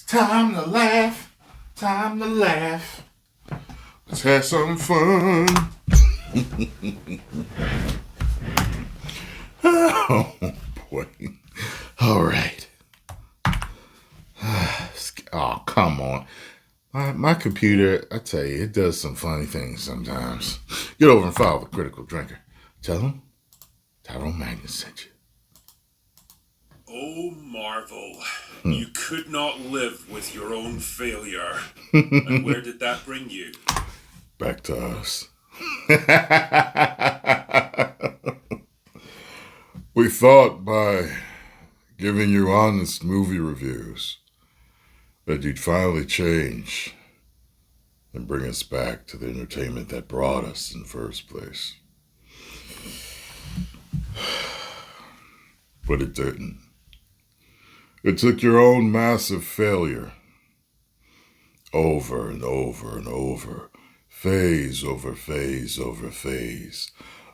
Time to laugh. Time to laugh. Let's have some fun. Oh, boy. All right. Oh, come on. My computer, I tell you, it does some funny things sometimes. Get over and follow the critical drinker. Tell him Tyrone Magnus sent you. Oh, Marvel, you could not live with your own failure. And where did that bring you? Back to us. We thought by giving you honest movie reviews that you'd finally change and bring us back to the entertainment that brought us in the first place. But it didn't. It took your own massive failure over and over and over, phase over phase over phase,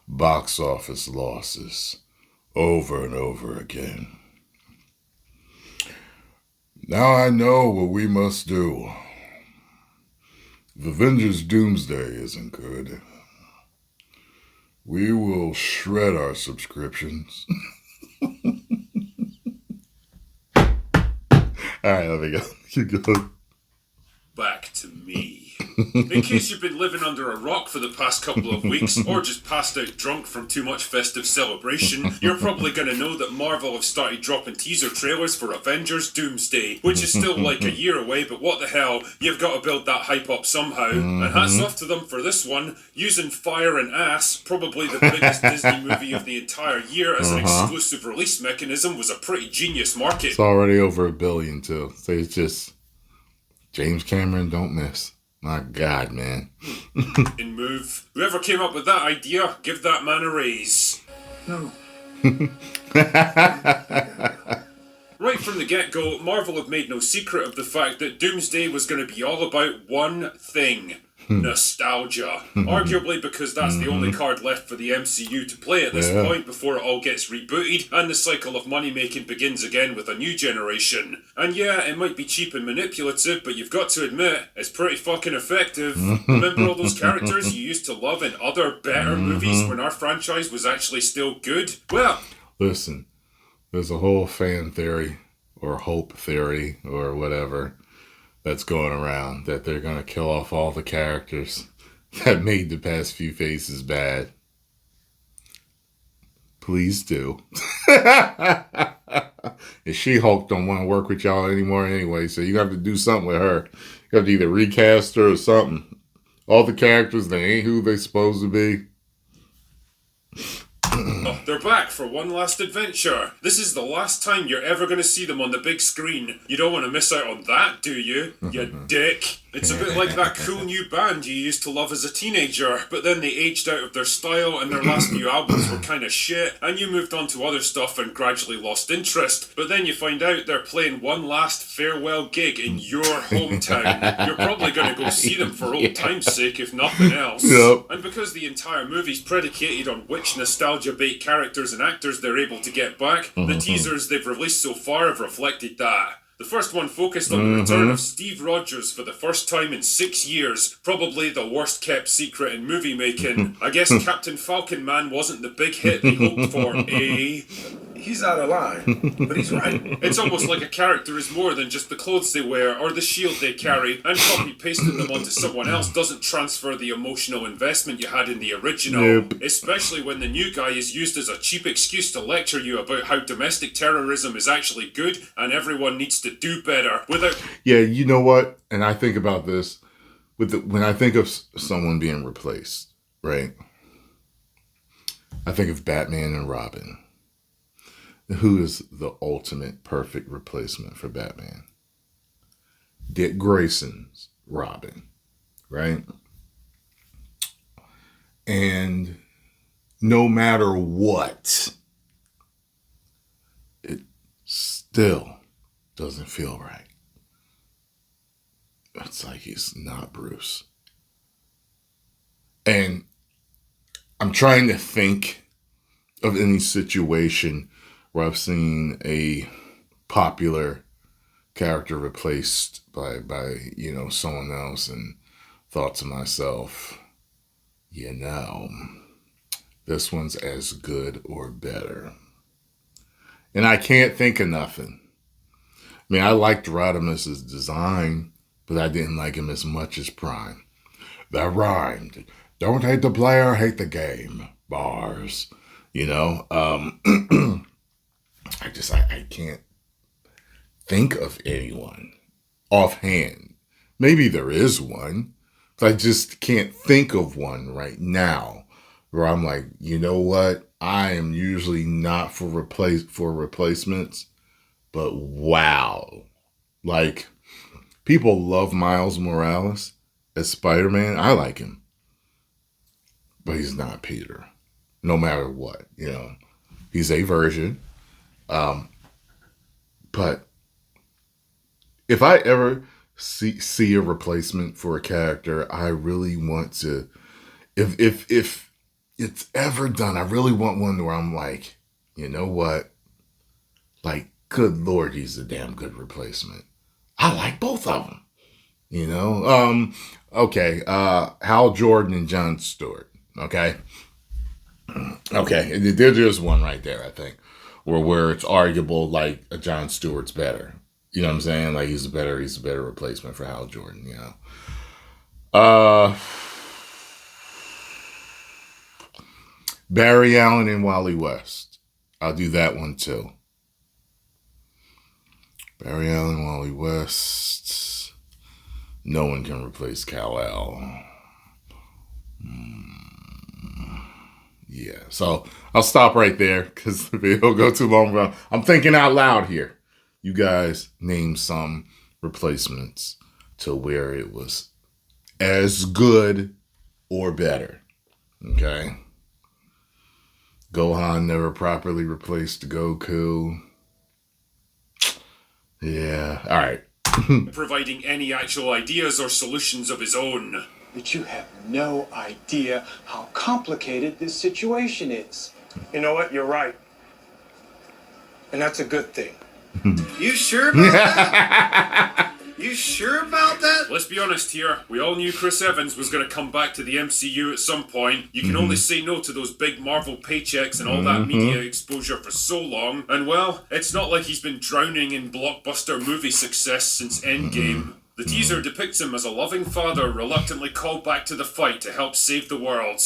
box office losses over and over again. Now I know what we must do. If Avengers Doomsday isn't good, we will shred our subscriptions. All right, let me go. Keep going. Back to me. In case you've been living under a rock for the past couple of weeks, or just passed out drunk from too much festive celebration, you're probably going to know that Marvel have started dropping teaser trailers for Avengers Doomsday, which is still like a year away, but what the hell, you've got to build that hype up somehow. And hats off to them for this one, using fire and ass, probably the biggest Disney movie of the entire year, as an exclusive release mechanism was a pretty genius market. It's already over $1 billion too, so it's just James Cameron don't miss. My God, man. In move. Whoever came up with that idea, give that man a raise. No. Right from the get-go, Marvel have made no secret of the fact that Doomsday was going to be all about one thing. Nostalgia. Arguably because that's the only card left for the MCU to play at this point before it all gets rebooted and the cycle of money-making begins again with a new generation. And yeah, it might be cheap and manipulative, but you've got to admit, it's pretty fucking effective. Remember all those characters you used to love in other better movies when our franchise was actually still good? Well, listen, there's a whole fan theory or hope theory or whatever that's going around that they're going to kill off all the characters that made the past few phases bad. Please do. And She-Hulk don't want to work with y'all anymore anyway, so you have to do something with her. You have to either recast her or something. All the characters, they ain't who they supposed to be. They're back for one last adventure. This is the last time you're ever going to see them on the big screen. You don't want to miss out on that, do you? You dick. It's a bit like that cool new band you used to love as a teenager, but then they aged out of their style and their last few albums were kind of shit, and you moved on to other stuff and gradually lost interest. But then you find out they're playing one last farewell gig in your hometown. You're probably going to go see them for old time's sake, if nothing else. Yep. And because the entire movie's predicated on which nostalgia bait characters and actors they're able to get back, the teasers they've released so far have reflected that. The first one focused on the return of Steve Rogers for the first time in 6 years, probably the worst kept secret in movie making. I guess Captain Falcon Man wasn't the big hit they hoped for, eh? He's out of line, but he's right. It's almost like a character is more than just the clothes they wear or the shield they carry, and copy-pasting them onto someone else doesn't transfer the emotional investment you had in the original. Nope. Especially when the new guy is used as a cheap excuse to lecture you about how domestic terrorism is actually good and everyone needs to do better without... Yeah, you know what? And I think about this when I think of someone being replaced, right? I think of Batman and Robin. Who is the ultimate perfect replacement for Batman? Dick Grayson's Robin, right? And no matter what, it still doesn't feel right. It's like he's not Bruce. And I'm trying to think of any situation where I've seen a popular character replaced by someone else, and thought to myself, this one's as good or better. And I can't think of nothing. I mean, I liked Rodimus's design, but I didn't like him as much as Prime. That rhymed. Don't hate the player, hate the game. Bars. I can't think of anyone offhand. Maybe there is one, but I just can't think of one right now where I'm like, you know what? I am usually not for replacements, but wow. Like, people love Miles Morales as Spider-Man. I like him, but he's not Peter, no matter what. He's a version. But if I ever see a replacement for a character, I really want to, if it's ever done, I really want one where I'm like, you know what? Like, good Lord, he's a damn good replacement. I like both of them. Okay. Hal Jordan and Jon Stewart. Okay. There's one right there, I think, where it's arguable, like, Jon Stewart's better. You know what I'm saying? Like, he's a better replacement for Hal Jordan, Barry Allen and Wally West. I'll do that one too. Barry Allen, Wally West. No one can replace Kal-El. Yeah, so I'll stop right there because the video will go too long. I'm thinking out loud here. You guys name some replacements to where it was as good or better. Okay? Gohan never properly replaced Goku. Yeah, all right. Providing any actual ideas or solutions of his own. But you have no idea how complicated this situation is. You know what? You're right. And that's a good thing. You sure about that? You sure about that? Let's be honest here. We all knew Chris Evans was going to come back to the MCU at some point. You can only say no to those big Marvel paychecks and all that media exposure for so long. And well, it's not like he's been drowning in blockbuster movie success since Endgame. The teaser depicts him as a loving father reluctantly called back to the fight to help save the world.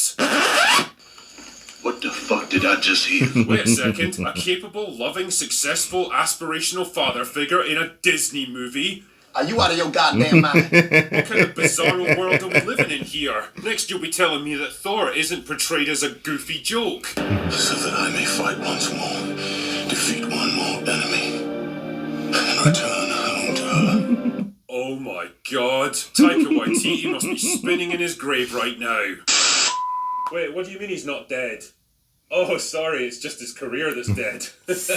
What the fuck did I just hear? Wait a second. A capable, loving, successful, aspirational father figure in a Disney movie? Are you out of your goddamn mind? What kind of bizarro world are we living in here? Next you'll be telling me that Thor isn't portrayed as a goofy joke. So that I may fight once more, defeat one more enemy, and return home to her. Oh my god. Taika Waititi must be spinning in his grave right now. Wait, what do you mean he's not dead? Oh, sorry, it's just his career that's dead. As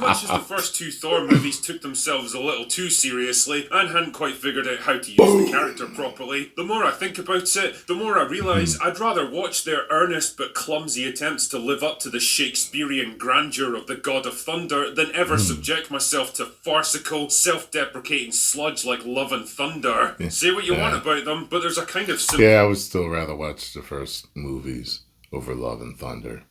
much as the first two Thor movies took themselves a little too seriously and hadn't quite figured out how to use the character properly, the more I think about it, the more I realise I'd rather watch their earnest but clumsy attempts to live up to the Shakespearean grandeur of the God of Thunder than ever subject myself to farcical, self-deprecating sludge like Love and Thunder. Say what you want about them, but there's a kind of... I would still rather watch the first movies over Love and Thunder.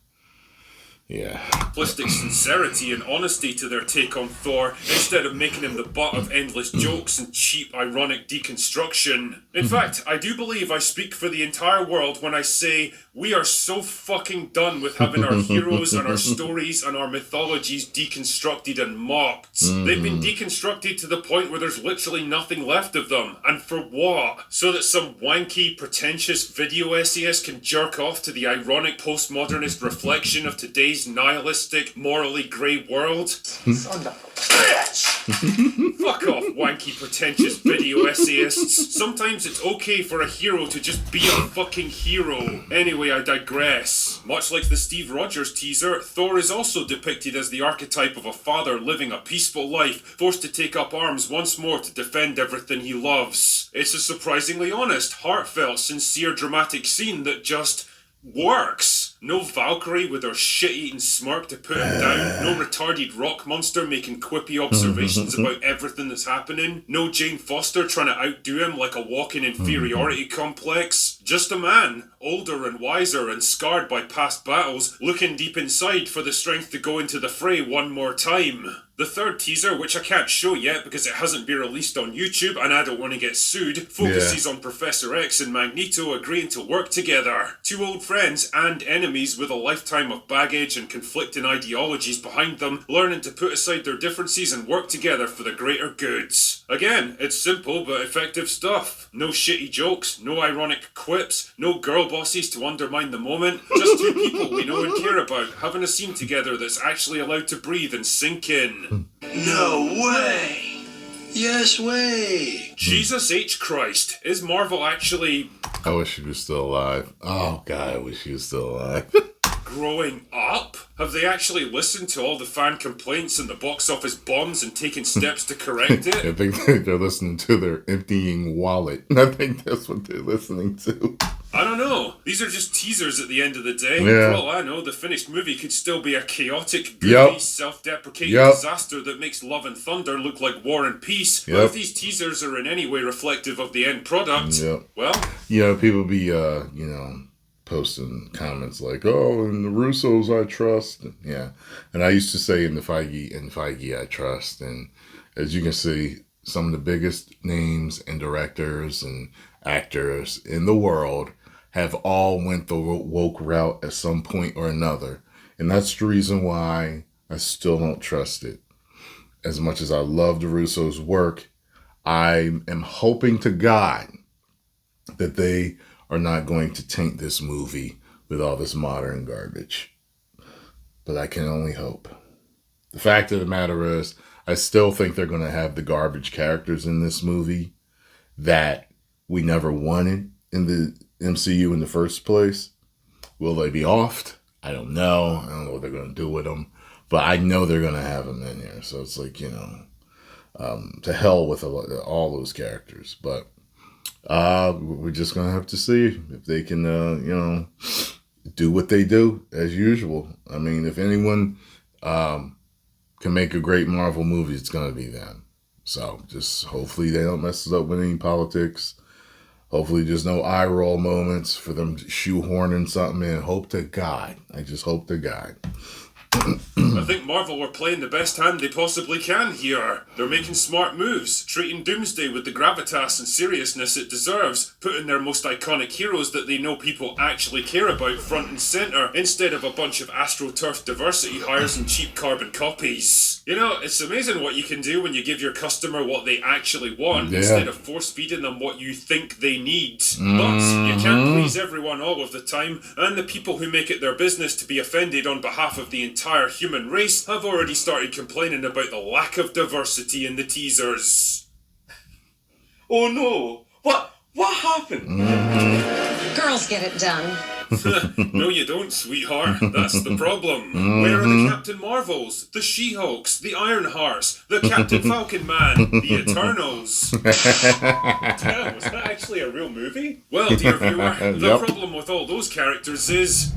Yeah. Simplistic sincerity and honesty to their take on Thor, instead of making him the butt of endless jokes and cheap, ironic deconstruction. In fact, I do believe I speak for the entire world when I say we are so fucking done with having our heroes and our stories and our mythologies deconstructed and mocked. They've been deconstructed to the point where there's literally nothing left of them. And for what? So that some wanky, pretentious video essayist can jerk off to the ironic postmodernist reflection of today's nihilistic, morally grey world? Son of a bitch! Fuck off, wanky, pretentious video essayists. Sometimes it's okay for a hero to just be a fucking hero. Anyway, I digress. Much like the Steve Rogers teaser, Thor is also depicted as the archetype of a father living a peaceful life, forced to take up arms once more to defend everything he loves. It's a surprisingly honest, heartfelt, sincere, dramatic scene that just works. No Valkyrie with her shit-eating smirk to put him down. No retarded rock monster making quippy observations about everything that's happening. No Jane Foster trying to outdo him like a walking inferiority complex. Just a man, older and wiser and scarred by past battles, looking deep inside for the strength to go into the fray one more time. The third teaser, which I can't show yet because it hasn't been released on YouTube and I don't want to get sued, focuses on Professor X and Magneto agreeing to work together. Two old friends and enemies with a lifetime of baggage and conflicting ideologies behind them, learning to put aside their differences and work together for the greater goods. Again, it's simple but effective stuff. No shitty jokes, no ironic quips, no girl bosses to undermine the moment. Just two people we know and care about having a scene together that's actually allowed to breathe and sink in. No way! Yes way! Jesus H. Christ. Is Marvel actually... I wish he was still alive. Oh, God, I wish he was still alive. growing up? Have they actually listened to all the fan complaints and the box office bombs and taken steps to correct it? I think they're listening to their emptying wallet. I think that's what they're listening to. I don't know. These are just teasers at the end of the day. Yeah. For all I know, the finished movie could still be a chaotic, goofy, self-deprecating disaster that makes Love and Thunder look like War and Peace. But if these teasers are in any way reflective of the end product, well... People be, posting comments like, oh, in the Russos I trust. And I used to say in Feige I trust. And as you can see, some of the biggest names and directors and actors in the world have all went the woke route at some point or another. And that's the reason why I still don't trust it. As much as I love the Russos' work, I am hoping to God that they are not going to taint this movie with all this modern garbage. But I can only hope. The fact of the matter is, I still think they're going to have the garbage characters in this movie that we never wanted in the MCU in the first place. Will they be offed? I don't know. I don't know what they're going to do with them. But I know they're going to have them in here. So it's like, to hell with all those characters. But we're just going to have to see if they can, do what they do as usual. I mean, if anyone can make a great Marvel movie, it's going to be them. So just hopefully they don't mess it up with any politics. Hopefully there's no eye roll moments for them shoehorning something in. Hope to God. I just hope to God. I think Marvel were playing the best hand they possibly can here. They're making smart moves, treating Doomsday with the gravitas and seriousness it deserves, putting their most iconic heroes that they know people actually care about front and centre, instead of a bunch of AstroTurf diversity hires and cheap carbon copies. It's amazing what you can do when you give your customer what they actually want, instead of force-feeding them what you think they need. But you can't please everyone all of the time, and the people who make it their business to be offended on behalf of the entire human race have already started complaining about the lack of diversity in the teasers. Oh no! What happened? Girls get it done. No, you don't, sweetheart. That's the problem. Where are the Captain Marvels, the She-Hulks, the Ironhearts, the Captain Falcon Man, the Eternals? Damn, was that actually a real movie? Well, dear viewer, the problem with all those characters is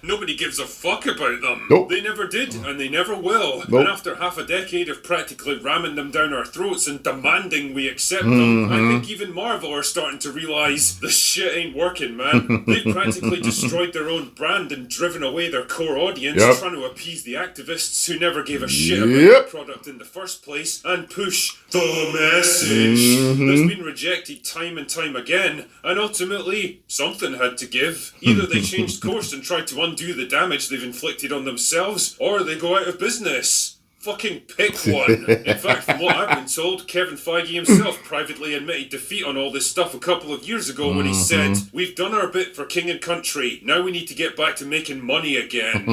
nobody gives a fuck about them. They never did, and they never will. And after half a decade of practically ramming them down our throats and demanding we accept them, I think even Marvel are starting to realise this shit ain't working, man. They've practically destroyed their own brand and driven away their core audience, trying to appease the activists who never gave a shit about the product in the first place and push the message that's been rejected time and time again, and ultimately something had to give. Either they changed course and tried to undo the damage they've inflicted on themselves, or they go out of business. Fucking pick one. In fact, from what I've been told, Kevin Feige himself privately admitted defeat on all this stuff a couple of years ago when he said, "We've done our bit for king and country, now we need to get back to making money again."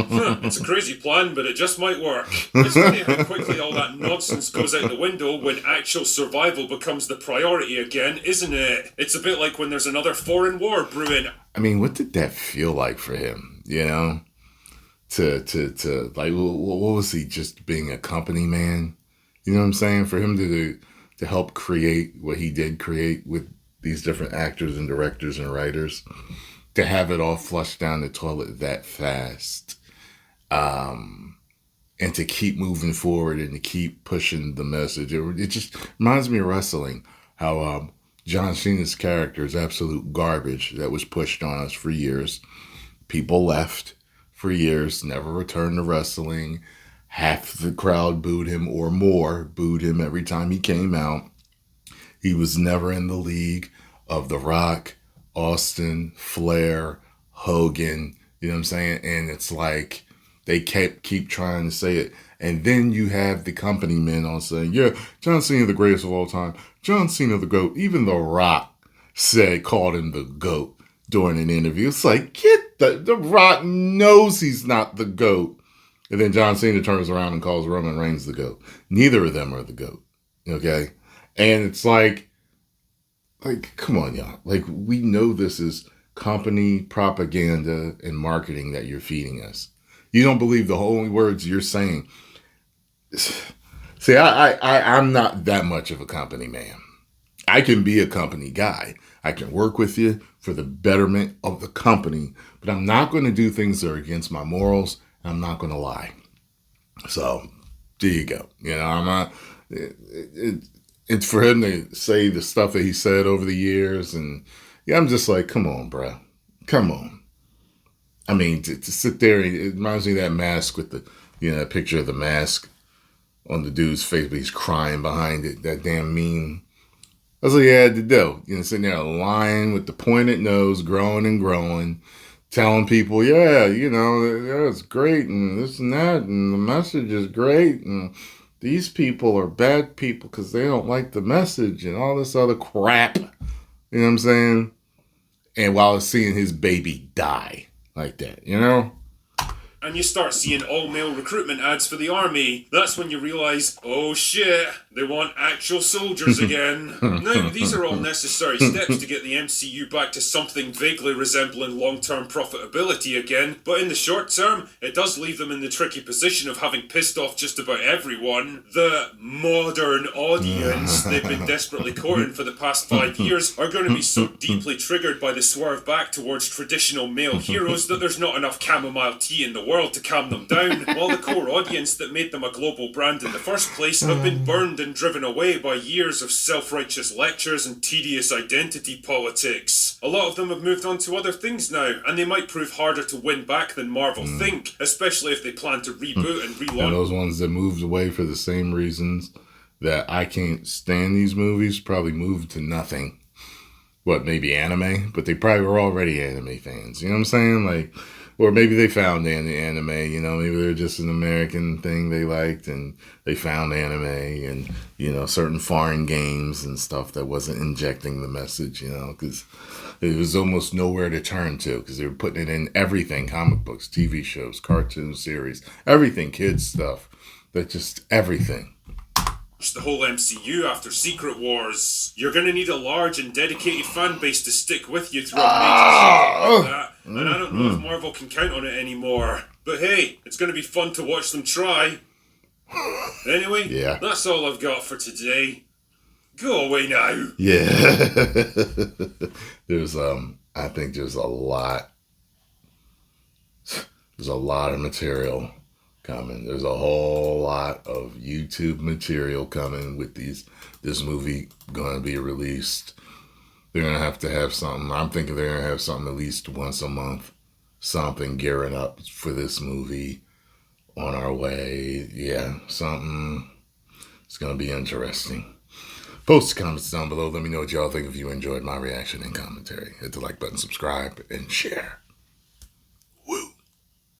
It's a crazy plan, but it just might work. It's funny how quickly all that nonsense goes out the window when actual survival becomes the priority again, isn't it? It's a bit like when there's another foreign war brewing. I mean, what did that feel like for him, To like, what was he, just being a company man? You know what I'm saying? For him to help create what he did create with these different actors and directors and writers, to have it all flushed down the toilet that fast. And to keep moving forward and to keep pushing the message. It just reminds me of wrestling, how John Cena's character is absolute garbage that was pushed on us for years. People left for years, never returned to wrestling. Half the crowd booed him or more, booed him every time he came out. He was never in the league of The Rock, Austin, Flair, Hogan, you know what I'm saying? And it's like, they keep trying to say it. And then you have the company men on saying, yeah, John Cena the greatest of all time. John Cena the GOAT. Even The Rock called him the GOAT during an interview. It's like, The Rock knows he's not the GOAT. And then John Cena turns around and calls Roman Reigns the GOAT. Neither of them are the GOAT. Okay? And it's like, come on, y'all. Like, we know this is company propaganda and marketing that you're feeding us. You don't believe the only words you're saying. See, I'm not that much of a company man. I can be a company guy. I can work with you for the betterment of the company, but I'm not going to do things that are against my morals. And I'm not going to lie. So there you go. You know, I'm not. It's for him to say the stuff that he said over the years, and yeah, I'm just like, come on, bro, come on. I mean, to sit there, it reminds me of that mask with the, that picture of the mask on the dude's face, but he's crying behind it. That damn meme. That's what he had to do. Sitting there lying with the pointed nose, growing and growing, telling people, yeah, it's great, and this and that, and the message is great, and these people are bad people because they don't like the message, and all this other crap. You know what I'm saying? And while seeing his baby die. Like that, And you start seeing all-male recruitment ads for the army. That's when you realise, oh shit, they want actual soldiers again. Now, these are all necessary steps to get the MCU back to something vaguely resembling long-term profitability again, but in the short term, it does leave them in the tricky position of having pissed off just about everyone. The modern audience they've been desperately courting for the past 5 years are going to be so deeply triggered by the swerve back towards traditional male heroes that there's not enough chamomile tea in the world to calm them down, while the core audience that made them a global brand in the first place have been burned and driven away by years of self-righteous lectures and tedious identity politics. A lot of them have moved on to other things now, and they might prove harder to win back than Marvel think, especially if they plan to reboot and relaunch. And those ones that moved away for the same reasons that I can't stand these movies probably moved to nothing. Maybe anime? But they probably were already anime fans. You know what I'm saying? Like, or maybe they found anime, maybe they're just an American thing they liked and they found anime and, certain foreign games and stuff that wasn't injecting the message, because it was almost nowhere to turn to because they were putting it in everything, comic books, TV shows, cartoon series, everything, kids stuff, just everything. The whole MCU after Secret Wars. You're going to need a large and dedicated fan base to stick with you through a major like that. And I don't know if Marvel can count on it anymore. But hey, it's going to be fun to watch them try. Anyway, that's all I've got for today. Go away now. Yeah. I think there's a lot of material coming. There's a whole lot of YouTube material coming with this movie going to be released. They're going to have something. I'm thinking they're going to have something at least once a month. Something gearing up for this movie on our way. Yeah, something. It's going to be interesting. Post comments down below. Let me know what y'all think if you enjoyed my reaction and commentary. Hit the like button, subscribe, and share.